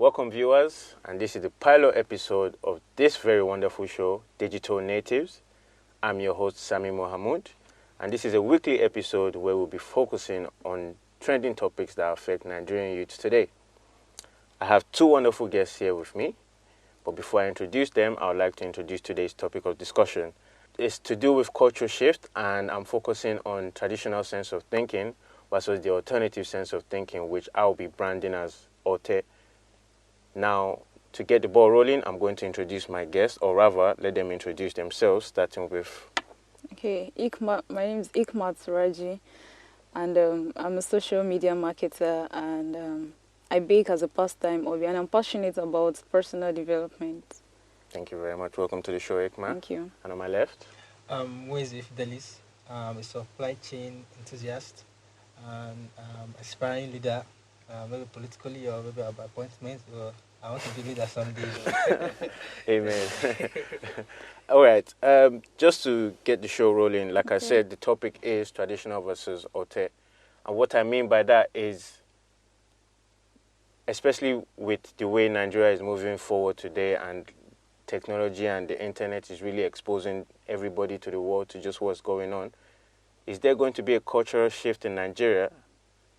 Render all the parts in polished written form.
Welcome viewers, and this is the pilot episode of this very wonderful show, Digital Natives. I'm your host, Sami Mohamud, and this is a weekly episode where we'll be focusing on trending topics that affect Nigerian youth today. I have two wonderful guests here with me, but before I introduce them, I would like to introduce today's topic of discussion. It's to do with cultural shift, and I'm focusing on traditional sense of thinking versus the alternative sense of thinking, which I'll be branding as Ote. Now, to get the ball rolling, I'm going to introduce my guests, or rather, let them introduce themselves, starting with... Okay, my name is Ikmat Suraji, and I'm a social media marketer, and I bake as a pastime hobby, and I'm passionate about personal development. Thank you very much. Welcome to the show, Ikmat. Thank you. And on my left? Moise Fidelis, a supply chain enthusiast, and aspiring leader, maybe politically or maybe by appointment, or I want to be leader someday. Amen. All right. Just to get the show rolling, like I said, the topic is traditional versus Ote. And what I mean by that is, especially with the way Nigeria is moving forward today, and technology and the internet is really exposing everybody to the world to just what's going on, is there going to be a cultural shift in Nigeria,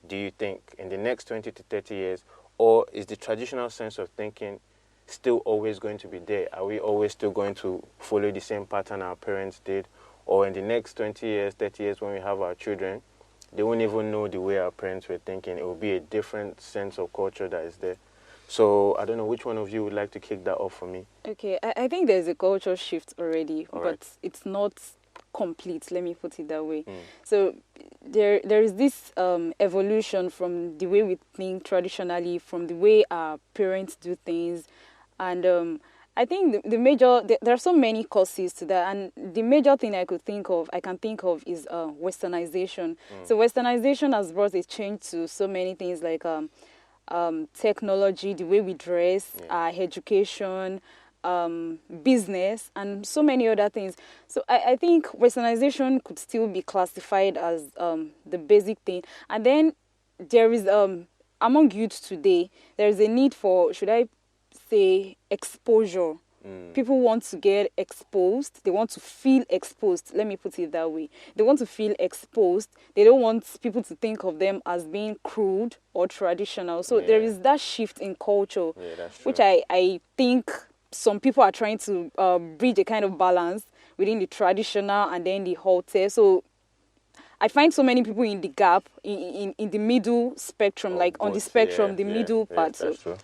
do you think, in the next 20 to 30 years? Or is the traditional sense of thinking still always going to be there? Are we always still going to follow the same pattern our parents did? Or in the next 20 years, 30 years, when we have our children, they won't even know the way our parents were thinking. It will be a different sense of culture that is there. So I don't know which one of you would like to kick that off for me. Okay, I think there's a cultural shift already, All but right. it's not complete, let me put it that way. So there is this evolution from the way we think traditionally, from the way our parents do things, and I think there are so many causes to that, and the major thing I can think of is westernization. So westernization has brought a change to so many things like technology, the way we dress, our education, business, and so many other things. So I think westernization could still be classified as the basic thing. And then there is, among youth today, there is a need for, should I say, exposure. People want to get exposed. They want to feel exposed. Let me put it that way. They want to feel exposed. They don't want people to think of them as being crude or traditional. So there is that shift in culture, which I think some people are trying to bridge a kind of balance within the traditional and then the Hote. So I find so many people in the gap, in the middle spectrum, like on the spectrum, the middle part. That's true.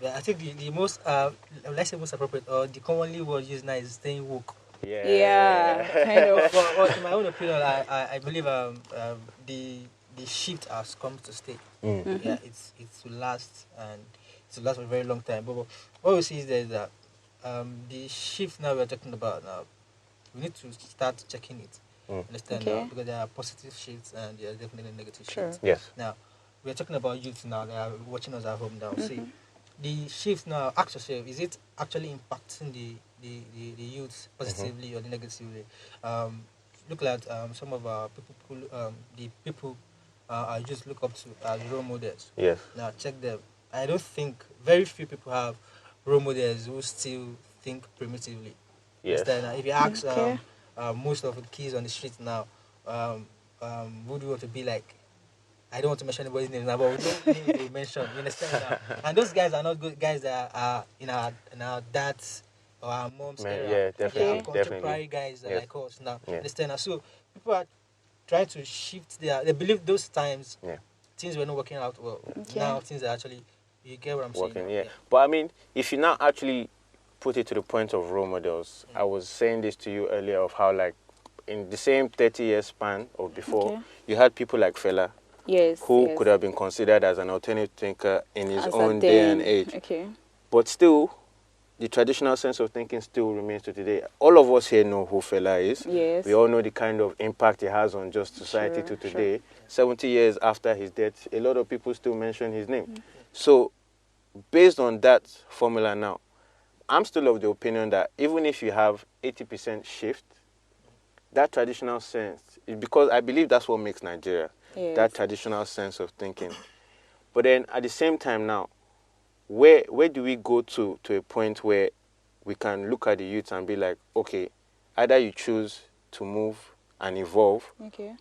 Yeah, I think the most, let's say most appropriate, or the commonly word used now is staying woke. Yeah, kind of. Well, in my own opinion, I believe the shift has come to stay. Yeah, it's to last, and it's to last for a very long time. But what we see is that the shift now we're talking about now, we need to start checking it. Understand now? Because there are positive shifts and there are definitely negative shifts. Yes. Now, we're talking about youth now. They are watching us at home now. See, the shift now, ask yourself, is it actually impacting the youth positively or negatively? Look at some of our people, the people I just look up to as role models. Yes. Now, check them. I don't think very few people have role models who still think primitively. Yes. Now, if you ask most of the kids on the street now, who do you want to be like? I don't want to mention anybody's name now, but we don't need to mention. You understand now? And those guys are not good guys that are in our dad's or our mom's era. Yeah, definitely. They are contemporary guys like us now. Yeah. Understand now? So people are trying to shift they believe those times things were not working out well. Now things are actually, you get what I'm saying? Yeah. But I mean, if you now actually put it to the point of role models, I was saying this to you earlier of how, like, in the same 30-year span or before, you had people like Fela, who could have been considered as an alternative thinker in his own day and age. But still, the traditional sense of thinking still remains to today. All of us here know who Fela is. Yes. We all know the kind of impact he has on just society to today. 70 years after his death, a lot of people still mention his name. So, based on that formula now, I'm still of the opinion that even if you have 80% shift, that traditional sense, because I believe that's what makes Nigeria, that traditional sense of thinking. But then at the same time now, where do we go to a point where we can look at the youth and be like, okay, either you choose to move and evolve,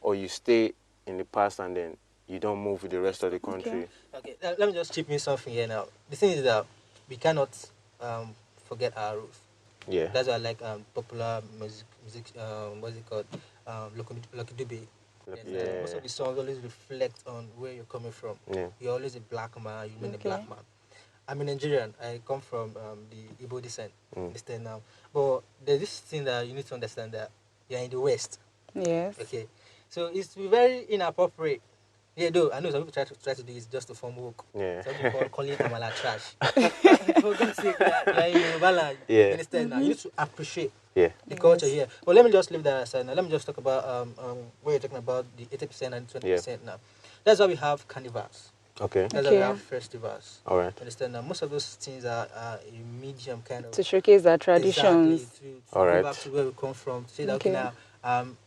or you stay in the past and then you don't move with the rest of the country. Okay. Let me just chip in something here now. The thing is that we cannot forget our roots. Yeah. That's why I like popular music. What's it called? Lucky Dube. Yeah. Most of the songs always reflect on where you're coming from. Yeah. You're always a black man. You mean a black man. I'm a Nigerian. I come from the Igbo descent. Understand now? But there's this thing that you need to understand, that you're in the West. Yes. Okay. So it's very inappropriate. Yeah, though I know some people try to do it just to form work. Yeah. Some people call it amala trash. For God's sake, you're in Yoruba land. Yeah. You understand now? You need to appreciate the Yes. culture here. But let me just leave that aside now. Let me just talk about where you're talking about the 80% and 20% now. That's why we have carnivals. Okay. That's why we have festivals. All right. Understand now? Most of those things are a medium kind of To showcase our traditions. Exactly. To All go right. back to where we come from. To say that okay now,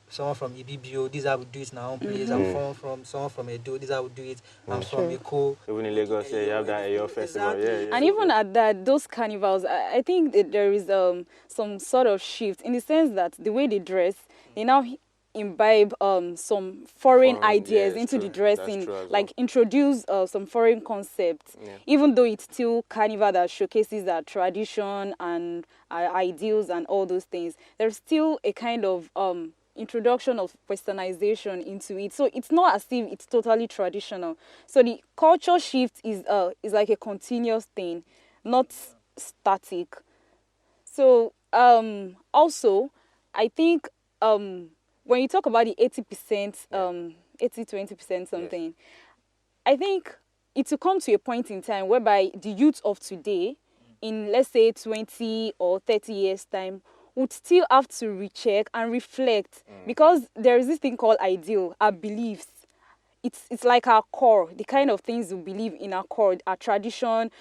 someone from Ibibio, this is how we do it in our own place. I'm from someone from Edo, this is how we do it. I'm from Eko. Even in Lagos, you have that Eyo festival. Exactly. Yeah. And even at that, those carnivals, I think that there is some sort of shift in the sense that the way they dress, they now imbibe some foreign ideas into the dressing, like introduce some foreign concepts, even though it's still carnival that showcases our tradition and our ideals and all those things. There's still a kind of introduction of westernization into it, so it's not as if it's totally traditional. So the culture shift is like a continuous thing, not static. So also I think when you talk about the 80%, 80-20% something, I think it will come to a point in time whereby the youth of today, in let's say 20 or 30 years time, would still have to recheck and reflect, because there is this thing called ideal, our beliefs. It's like our core, the kind of things we believe in, our core, our tradition,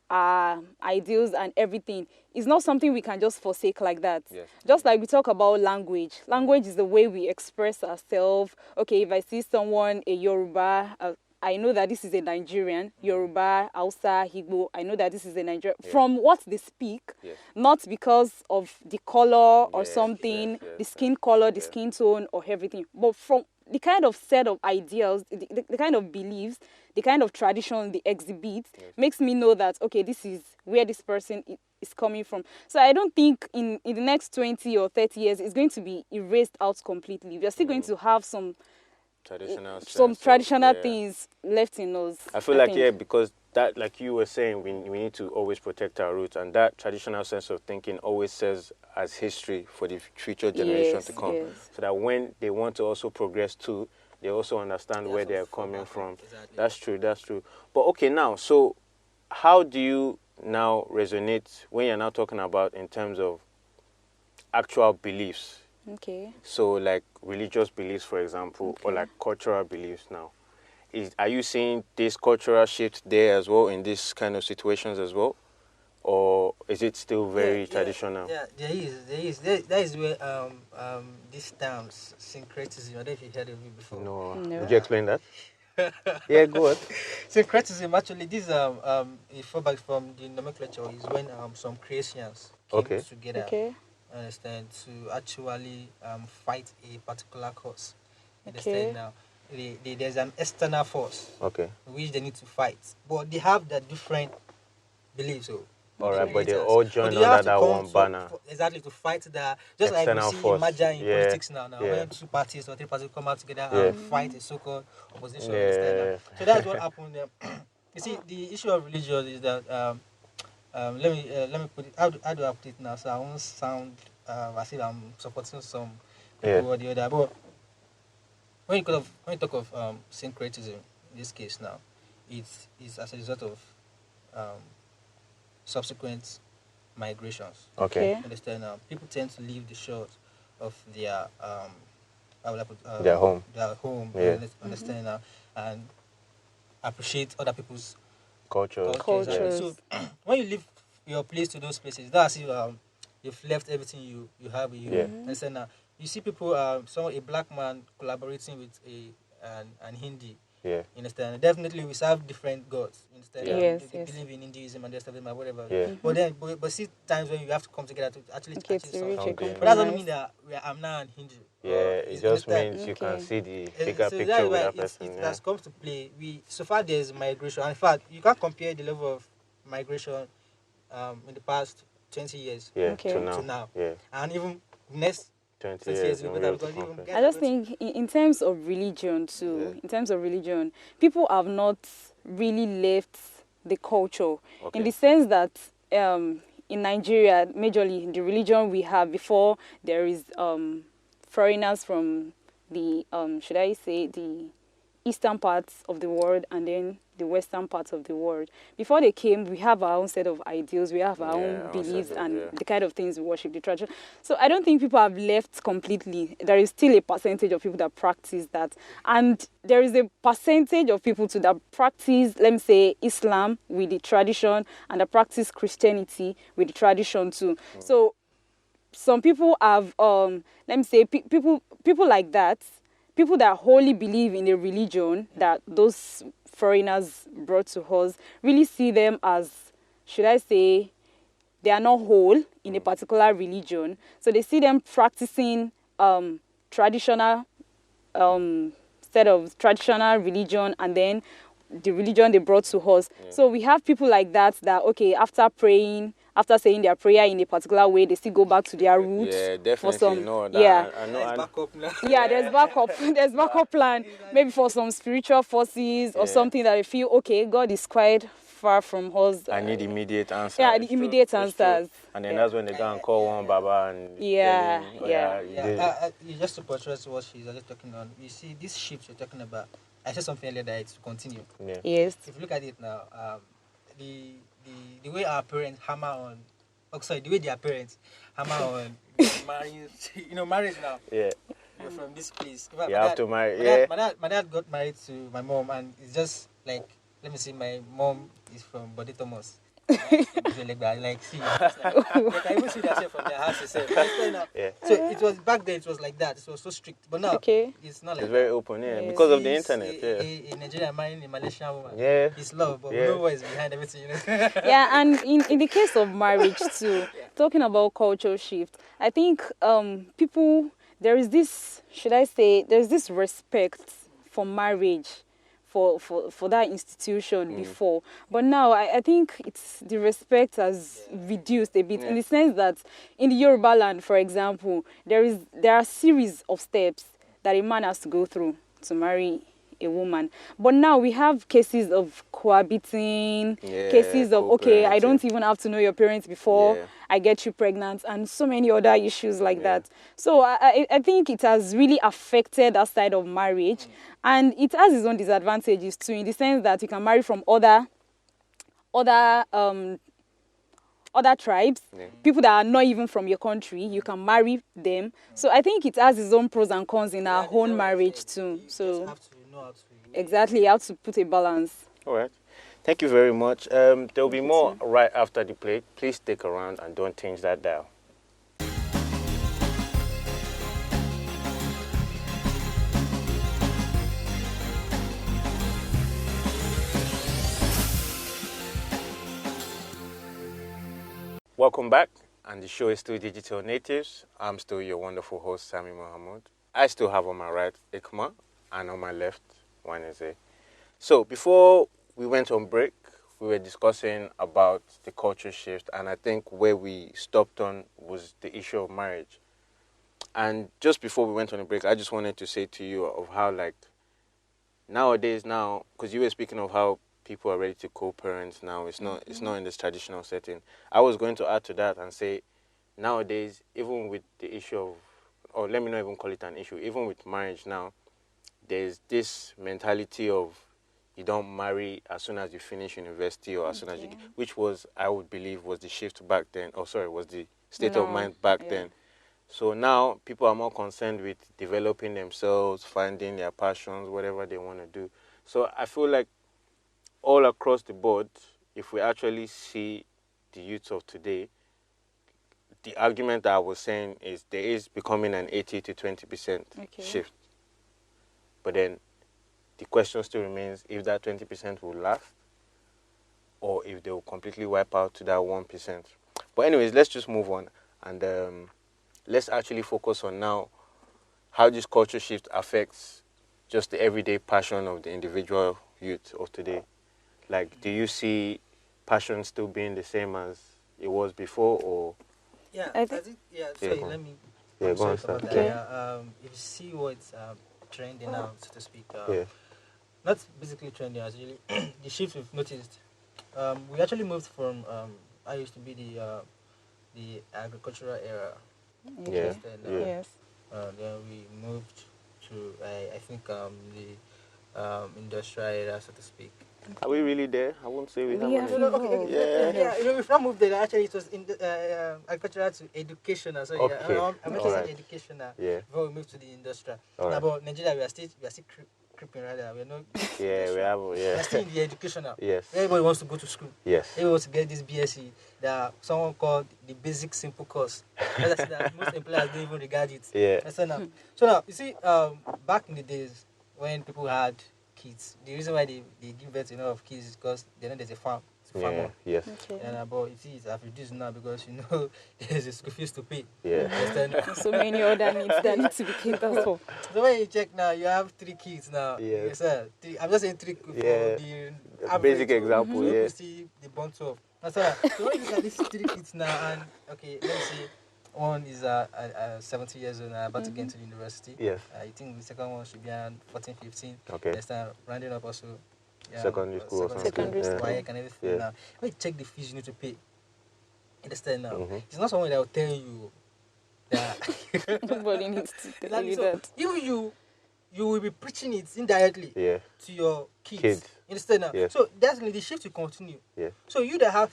our ideals and everything. It's not something we can just forsake like that. Yes. Just like we talk about language. Language is the way we express ourselves. Okay, if I see someone, a Yoruba, I know that this is a Nigerian, Yoruba, Hausa, Igbo. I know that this is a Nigerian. From what they speak, not because of the color or something, the skin color, the skin tone or everything, but from the kind of set of ideals, the kind of beliefs, the kind of tradition they exhibit makes me know that, okay, this is where this person is coming from. So I don't think in the next 20 or 30 years it's going to be erased out completely. We are still going to have some traditional things left in us. I feel like, because that, like you were saying, we need to always protect our roots, and that traditional sense of thinking always serves as history for the future generation to come. So that when they want to also progress too, they also understand where they are coming from. Exactly. That's true. But okay, now, so how do you now resonate when you're now talking about in terms of actual beliefs? Okay. So like religious beliefs, for example, or like cultural beliefs now. Are you seeing this cultural shift there as well in these kind of situations as well? Or is it still very traditional? Yeah, there is. That is where this term syncretism, I don't know if you heard of it before. No. Would you explain that? Yeah, go on. Syncretism, actually, this if fall back from the nomenclature, is when some Christians came together, understand, to actually fight a particular cause. Understand now? There's an external force which they need to fight, but they have the different beliefs. So, all right, but they all join under that one banner. Exactly, to fight the just external like we see force. Imagine in politics now when 2 parties or 3 parties come out together and fight a so-called opposition. So that's what happened there. You see, the issue of religion is that let me put it. How do I put it now? So I won't sound as if I'm supporting some people or the other. But when you talk of syncretism, in this case now, it's as a result of subsequent migrations. Understand now? People tend to leave the shores of their their home. Understand now, and appreciate other people's cultures. So when you leave your place to those places, that's if you've left everything you have with you. Understand now? You see people, a black man collaborating with an Hindi. Yeah. You understand? Definitely, we serve different gods. You understand? Yeah. Yes, They yes. believe in Hinduism and the stuff, whatever. Yeah. But then, but see times when you have to come together to actually Okay, achieve to reach a something. Something. But that doesn't compromise. mean that I'm now an Hindu. Yeah, it You just understand? means you Okay. can see the So bigger that's picture with why that person. it Yeah. has come to play. So far there's migration. In fact, you can't compare the level of migration in the past 20 years Yeah, Okay. to now. to now, Yeah, and even next 20 20 years. years will and be we better have to because even compare. guys I are just going to- think in terms of religion too, Yeah. in terms of religion, people have not really left the culture Okay. in the sense that in Nigeria, majorly the religion we have before there is foreigners from the should I say the eastern parts of the world and then the western parts of the world. Before they came, we have our own set of ideals, we have our Yeah, own our beliefs set of- and yeah. the kind of things we worship, the tradition. So I don't think people have left completely. There is still a percentage of people that practice that. And there is a percentage of people too that practice, let me say, Islam with the tradition and that practice Christianity with the tradition too. So some people have let me say people like that, people that wholly believe in a religion that those foreigners brought to us, really see them as, should I say, they are not whole in a particular religion, so they see them practicing traditional set of traditional religion and then the religion they brought to us. So we have people like that okay, after praying, after saying their prayer in a particular way, they still go back to their roots Yeah, for definitely. some No, that, yeah. I know. Let's I, back up now. Yeah, there's backup. There's backup plan. Maybe for some spiritual forces or Yeah. something that they feel, okay, God is quite far from us. I need immediate answers. Yeah, the It's true. immediate It's true. answers. And then Yeah. that's when they go and call one Baba and Yeah, tell him, oh, yeah. you Yeah, did- just to portray what she's just talking on. You see, this shift you're talking about. I said something earlier that it's to continue. yeah. Yes. If you look at it now, the the way our parents hammer on, the way their parents hammer on marriage, marriage now. Yeah. You're from this place. In fact, You my have dad- to marry. My Yeah. my dad got married to my mom, and it's just like, let me see, my mom is from Bode Thomas. Like, see, they can even see that from their house itself. Yeah. So it was back then. It was like that. It was so strict. But now, Okay. it's not like It's very that. open, yeah. Yes. Because of the He's internet, yeah. A Nigerian marrying a Malaysian woman. Yeah. It's love, but Yeah. we know what is behind everything. Yeah, and in the case of marriage too, talking about cultural shift, I think people, there is this, should I say, there's this respect for marriage, for that institution before, but now I think it's the respect has reduced a bit in the sense that in the Yoruba land, for example, there are a series of steps that a man has to go through to marry a woman. But now we have cases of cohabiting, Yeah, cases of, okay, I co-parenting. don't even have to know your parents before Yeah. I get you pregnant, and so many other issues like Yeah. that. So I think it has really affected that side of marriage, and it has its own disadvantages too, in the sense that you can marry from other tribes, people that are not even from your country, you can marry them. So I think it has its own pros and cons in our own marriage too. You So just have to know how to. exactly, you have to put a balance. All right. Thank you very much. There'll be more right after the play. Please stick around and don't change that dial. Welcome back, and the show is still Digital Natives. I'm still your wonderful host, Sami Mohamud. I still have on my right Ikma, and on my left, Waneze. So before we went on break, we were discussing about the culture shift, and I think where we stopped on was the issue of marriage. And just before we went on a break, I just wanted to say to you of how, like, nowadays now, because you were speaking of how people are ready to co-parent now, it's not in this traditional setting. I was going to add to that and say, nowadays, even with the issue of, or let me not even call it an issue, even with marriage now, there's this mentality of you don't marry as soon as you finish university or as soon as you, which was, I would believe, was the shift back then, was the state of mind back then. So now people are more concerned with developing themselves, finding their passions, whatever they want to do. So I feel like all across the board, if we actually see the youth of today, the argument that I was saying is there is becoming an 80 to 20% shift. But then the question still remains if that 20% will last or if they will completely wipe out to that 1%. But anyways, let's just move on and let's actually focus on now how this culture shift affects just the everyday passion of the individual youth of today. Like, do you see passion still being the same as it was before, or? Yeah, I I think- think, yeah, Yeah, sorry, go on. let me. Yeah, I'm go on, sorry start. about that. Okay. Yeah, if you see what's trending now, so to speak, Yeah. not basically trending, actually, the shift we've noticed. We actually moved from, I used to be the agricultural era. Okay. Yeah. Yes. Then we moved to, I think, the industrial era, so to speak. Are we really there? I won't say we We haven't. have No, okay, evolved. Yeah. we've not moved there. Actually, it was in the agricultural to educational. So Okay, yeah, I'm making alright. educational. Yeah. Before we moved to the industrial. Alright. Now, but Nigeria, we are still creeping rather. We're not. Yeah, we have. We are still Yeah. in the educational. Yes. Everybody wants to go to school. Yes. Everybody wants to get this BSc that someone called the basic simple course. That's that most employers don't even regard it. Yeah. So now you see, back in the days when people had kids, the reason why they give birth to a lot of kids is because they know there's a farm. It's a farm. Yeah. Yes. Okay. And but you see, it's have reduced now because you know there's a school fees to pay. Yeah. Understand? And so many other needs that need to be catered for. So when you check now, you have 3 kids now. Yes. Yes, sir. I'm just saying 3 for Yeah. the A average. basic example, So yeah. you see the born 12. That's all right. So when you look at these 3 kids now, and okay, let me see. One is 70 years old now, about to get into the university. Yes. I think the second one should be around 14, 15. Okay. Next time, rounding up also. Secondary school or something. Secondary Yeah. school. WAEC and everything Yeah. now. When you check the fees you need to pay, understand now. Mhm. It's not someone that will tell you that. Nobody needs to tell you So that. even you will be preaching it indirectly Yeah. to your kids. Kids. You understand now? Yes. So definitely the shift will continue. Yeah. So you that have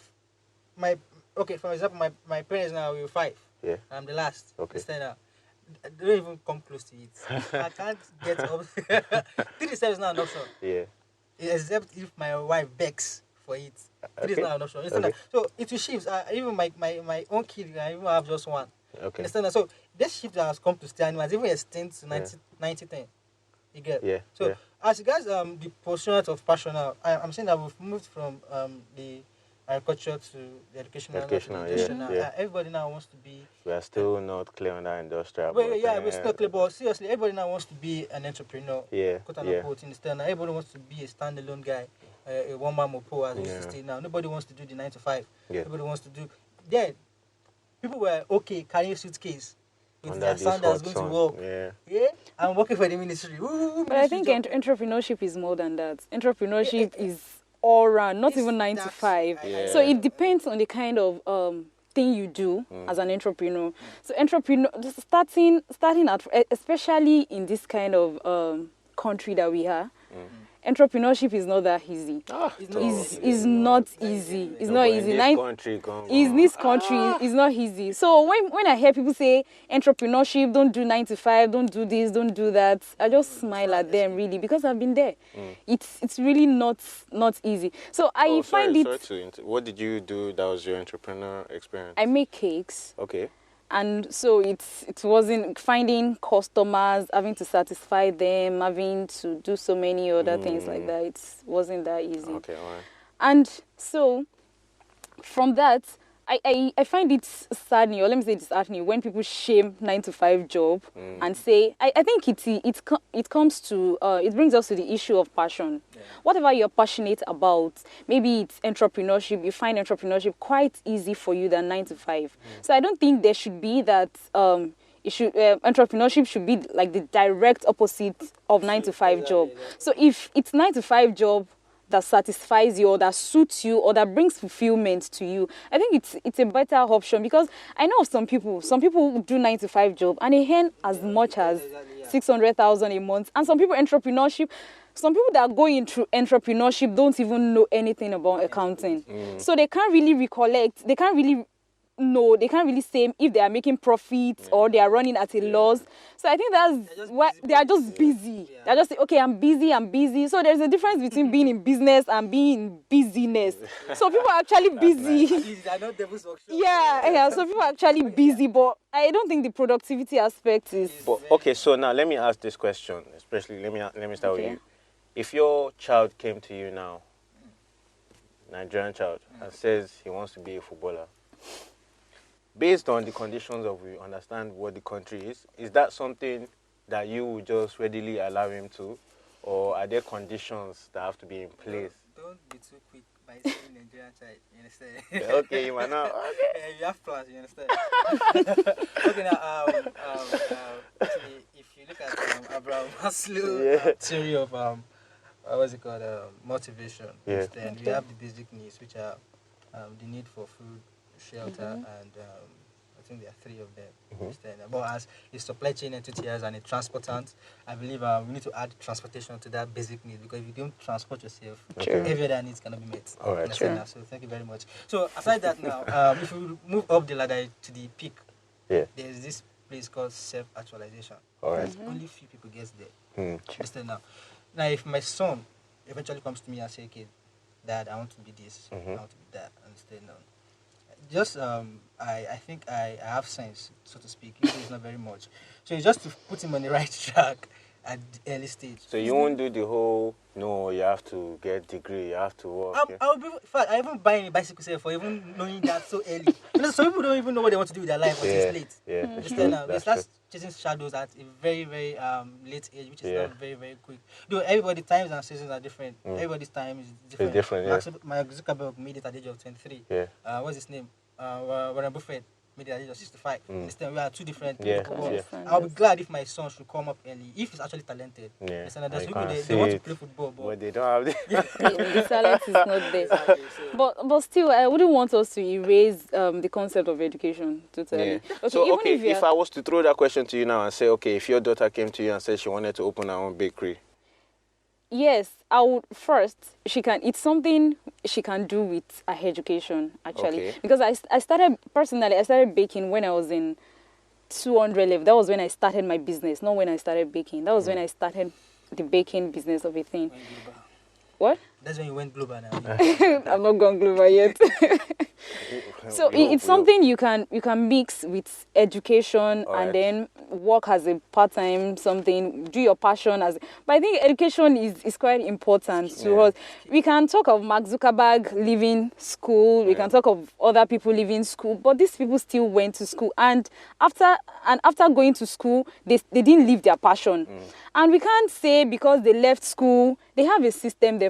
for example, my parents now will 5. Yeah. I'm the last. Okay. Understand now? They don't even come close to it. I can't get up. 3 steps is not an option. Yeah. Except if my wife begs for it. It is Okay. not an option. Understand Okay. that? So it will shift. Even my own kid, I even have just 1. Okay. Understand that? So this shift has come to stay and it has even extend to 90-10. You get? Yeah. So Yeah. as regards the pursuit of passion now, I'm saying that we've moved from the agriculture to the educational. Educational, to the educational. yeah. Everybody now wants to be. We are still not clear on that industrial. Well, but, yeah, we're still clear, but seriously, everybody now wants to be an entrepreneur. Yeah. Quote Yeah. unquote, understand? Everybody wants to be a standalone guy, a one-man mopo as we used Yeah. to say now. Nobody wants to do the 9 to 5. Yeah. Everybody wants to do. Then, people were okay carrying suitcase with Under their this sandals hot going sun. to work. Yeah. Yeah, I'm working for the ministry. But I think entrepreneurship is more than that. Entrepreneurship is all round, not It's even 9 to that- 5. Yeah. So it depends on the kind of thing you do as an entrepreneur. So just starting at, especially in this kind of country that we are, entrepreneurship is not that easy. It's not easy. Is not easy. It's not easy. In this country, In this country, it's not easy. So when I hear people say entrepreneurship, don't do 9 to 5, don't do this, don't do that, I just smile at them really because I've been there. It's really not easy. So I find What did you do that was your entrepreneur experience? I make cakes. Okay. And so it wasn't finding customers, having to satisfy them, having to do so many other things like that. It wasn't that easy. Okay, all right. And so from that, I find it saddening, or let me say disheartening, when people shame 9 to 5 job and say, I think it comes to, it brings us to the issue of passion. Yeah. Whatever you're passionate about, maybe it's entrepreneurship, you find entrepreneurship quite easy for you than 9 to 5. So I don't think there should be that, entrepreneurship should be like the direct opposite of 9 to 5 job. So if it's 9 to 5 job, that satisfies you or that suits you or that brings fulfillment to you, I think it's a better option because I know of some people do 9 to 5 job and they earn as much as 600,000 a month. And some people that go into entrepreneurship don't even know anything about accounting. So they can't really recollect, they can't really say if they are making profits or they are running at a loss. So I think that's why they are just busy. They're just saying, okay, I'm busy. So there's a difference between being in business and being in busyness. So people are actually busy. Yeah. So people are actually busy, but I don't think the productivity aspect is. But, okay, so now let me ask this question, especially let me start with Okay. you. if your child came to you now, Nigerian child, and says he wants to be a footballer, based on the conditions of we understand what the country is that something that you would just readily allow him to, or are there conditions that have to be in place? Don't be too quick by saying Nigerian child, you understand? Okay, you might not. Okay. You have plans, you understand? Okay, now, actually, if you look at Abraham Maslow theory of, what's it called, motivation, then we have the basic needs, which are the need for food, shelter, and I think there are 3 of them. But as a supply chain entity, as and a transportant, I believe we need to add transportation to that basic need, because if you don't transport yourself, every other needs cannot be met. All right. So thank you very much. So aside that now, if we move up the ladder to the peak, there's this place called self-actualization. All right. Only few people get there. Now, if my son eventually comes to me and says, okay, Dad, I want to be this, I want to be that, understand now. Just, I think I have sense, so to speak. It's not very much. So it's just to put him on the right track at the early stage. So you won't do the whole, no, you have to get degree, you have to work. In fact, I even buy a bicycle for even knowing that so early. Some people don't even know what they want to do with their life until it's late. They start chasing shadows at a very, very late age, which is not very, very quick. Though everybody's times and seasons are different. Everybody's time is different. It's different, Mark Zuckerberg made it at the age of 23. What's his name? Warren Buffett made it at the age of 65. We are 2 different people. I'll be glad if my son should come up early, if he's actually talented. There's people they want to play football, but they don't have the talent is not there. But still, I wouldn't want us to erase the concept of education totally. If I was to throw that question to you now and say, okay, if your daughter came to you and said she wanted to open her own bakery, yes, I would first. It's something she can do with her education, actually. Because I started baking when I was in 200 level. That was when I started my business, not when I started baking. That was when I started the baking business of a thing. What? That's when you went global now. I'm not gone global yet. So it's something you can mix with education and then work as a part-time something, do your passion as. But I think education is quite important to us. We can talk of Mark Zuckerberg leaving school. We can talk of other people leaving school, but these people still went to school, and after going to school, they didn't leave their passion. And we can't say because they left school, they have a system.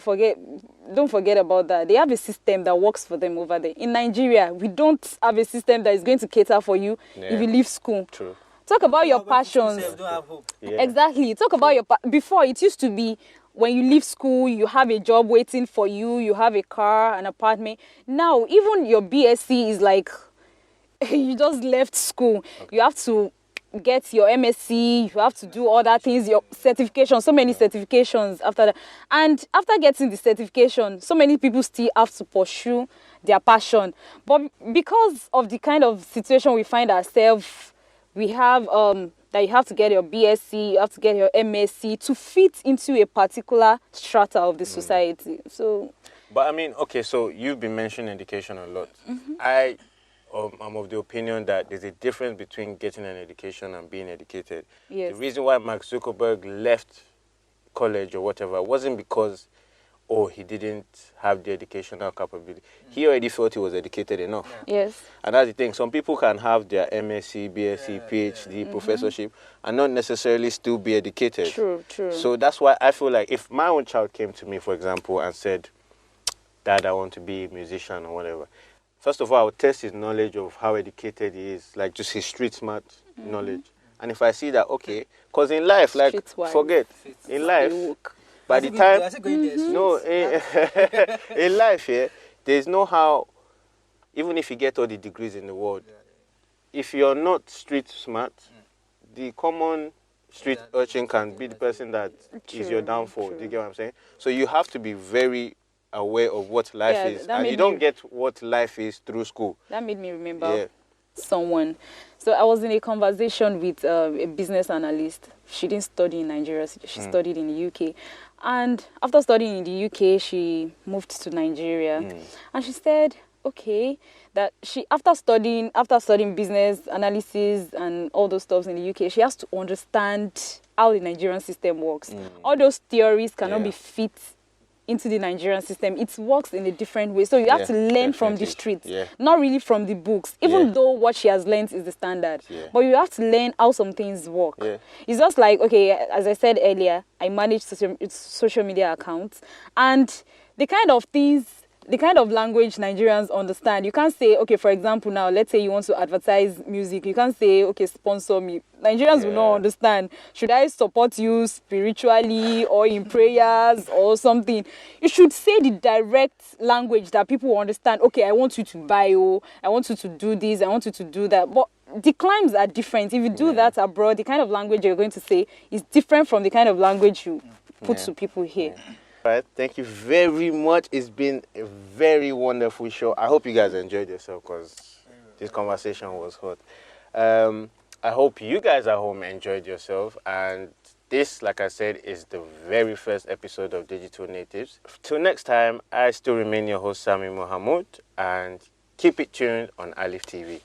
Don't forget about that. They have a system that works for them over there. In Nigeria, we don't have a system that is going to cater for you if you leave school. True. Talk about your passions. Don't have hope. Exactly. Talk about your before it used to be when you leave school, you have a job waiting for you, you have a car, an apartment. Now, even your BSc is like you just left school. You have to get your MSc, you have to do other things, your certification, so many certifications after that. And after getting the certification, so many people still have to pursue their passion. But because of the kind of situation we find ourselves, we have that you have to get your BSc, you have to get your MSc to fit into a particular strata of the society. So, but I mean, okay, so you've been mentioning education a lot. I'm of the opinion that there's a difference between getting an education and being educated. Yes. The reason why Mark Zuckerberg left college or whatever wasn't because, he didn't have the educational capability. He already felt he was educated enough. Yes. And that's the thing. Some people can have their MSc, BSc, PhD, professorship, and not necessarily still be educated. True. So that's why I feel like if my own child came to me, for example, and said, Dad, I want to be a musician or whatever, first of all, I would test his knowledge of how educated he is, like just his street smart knowledge. And if I see that, okay, because in life, like, forget, in life, by the time, in life, there's no how, even if you get all the degrees in the world, if you're not street smart, the common street urchin can be the person that is your downfall. Do you get what I'm saying? So you have to be very aware of what life is, and you don't get what life is through school. That made me remember someone. So I was in a conversation with a business analyst. She didn't study in Nigeria. She studied in the UK. And after studying in the UK, she moved to Nigeria. And she said, okay, that she after studying business analysis and all those stuff in the UK, she has to understand how the Nigerian system works. All those theories cannot be fit into the Nigerian system. It works in a different way. So you have to learn from the streets, not really from the books, even though what she has learned is the standard. But you have to learn how some things work. It's just like, okay, as I said earlier, I manage social media accounts, and the kind of language Nigerians understand. You can't say, okay, for example, now, let's say you want to advertise music. You can't say, okay, sponsor me. Nigerians will not understand. Should I support you spiritually or in prayers or something? You should say the direct language that people will understand. Okay, I want you to buy, I want you to do this, I want you to do that. But the climes are different. If you do that abroad, the kind of language you're going to say is different from the kind of language you put to people here. All right, thank you very much. It's been a very wonderful show. I hope you guys enjoyed yourself because this conversation was hot. I hope you guys at home enjoyed yourself. And this, like I said, is the very first episode of Digital Natives. Till next time, I still remain your host, Sami Mohamud, and keep it tuned on Aleeftv.